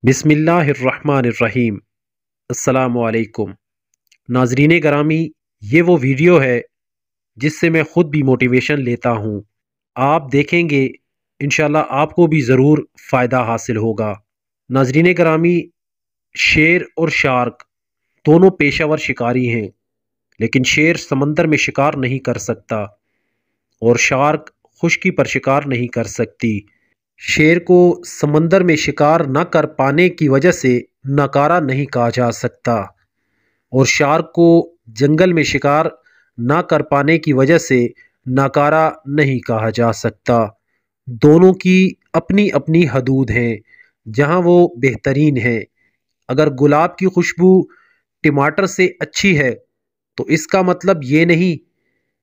बिस्मिल्लाहिर्रहमानिर्रहीम। अस्सलाम वालेकुम। नाजरीन गरामी, ये वो वीडियो है जिससे मैं ख़ुद भी मोटिवेशन लेता हूँ। आप देखेंगे इंशाल्लाह आपको भी ज़रूर फ़ायदा हासिल होगा। नाजरीन गरामी, शेर और शार्क दोनों पेशावर शिकारी हैं, लेकिन शेर समंदर में शिकार नहीं कर सकता और शार्क खुश्की पर शिकार नहीं कर सकती। शेर को समंदर में शिकार न कर पाने की वजह से नाकारा नहीं कहा जा सकता और शार्क को जंगल में शिकार न कर पाने की वजह से नाकारा नहीं कहा जा सकता। दोनों की अपनी अपनी हदूद हैं जहां वो बेहतरीन है। अगर गुलाब की खुशबू टमाटर से अच्छी है तो इसका मतलब ये नहीं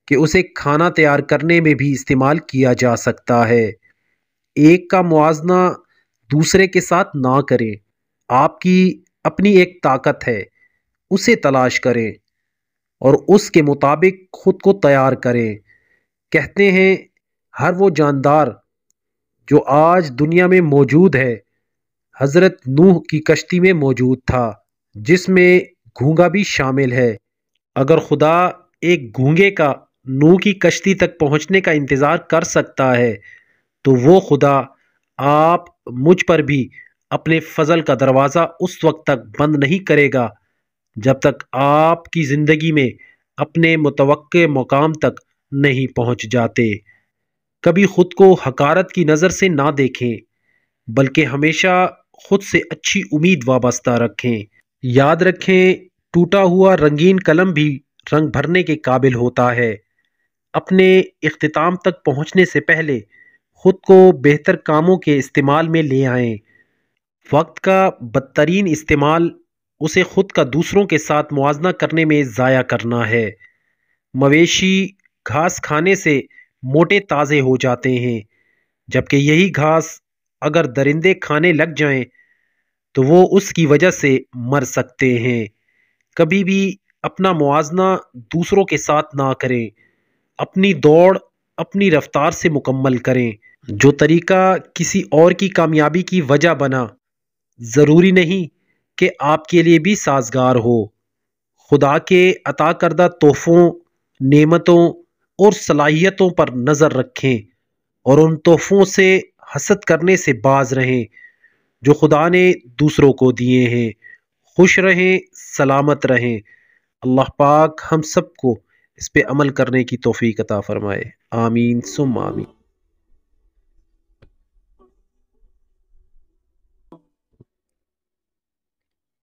कि उसे खाना तैयार करने में भी इस्तेमाल किया जा सकता है। एक का मुआवजा दूसरे के साथ ना करें। आपकी अपनी एक ताकत है, उसे तलाश करें और उसके मुताबिक खुद को तैयार करें। कहते हैं हर वो जानदार जो आज दुनिया में मौजूद है हज़रत नूह की कश्ती में मौजूद था, जिसमें गूंगा भी शामिल है। अगर खुदा एक गूंगे का नूह की कश्ती तक पहुंचने का इंतज़ार कर सकता है तो वो खुदा आप मुझ पर भी अपने फजल का दरवाज़ा उस वक्त तक बंद नहीं करेगा जब तक आपकी ज़िंदगी में अपने मुतवक्के मुकाम तक नहीं पहुंच जाते। कभी खुद को हकारत की नज़र से ना देखें, बल्कि हमेशा खुद से अच्छी उम्मीद वाबस्ता रखें। याद रखें, टूटा हुआ रंगीन कलम भी रंग भरने के काबिल होता है। अपने इख्तिताम तक पहुंचने से पहले खुद को बेहतर कामों के इस्तेमाल में ले आएं। वक्त का बदतरीन इस्तेमाल उसे खुद का दूसरों के साथ मुआवजा करने में ज़ाया करना है। मवेशी घास खाने से मोटे ताज़े हो जाते हैं, जबकि यही घास अगर दरिंदे खाने लग जाएं तो वो उसकी वजह से मर सकते हैं। कभी भी अपना मुआवजा दूसरों के साथ ना करें। अपनी दौड़ अपनी रफ्तार से मुकम्मल करें। जो तरीका किसी और की कामयाबी की वजह बना, ज़रूरी नहीं कि आपके लिए भी साजगार हो। खुदा के अता करदा तोहफ़ों, नेमतों और सलाहियतों पर नज़र रखें और उन तोहफ़ों से हसद करने से बाज रहें जो खुदा ने दूसरों को दिए हैं। खुश रहें, सलामत रहें। अल्लाह पाक हम सबको इस पे अमल करने की तौफीक अता फरमाए। आमीन सुम्मा आमीन।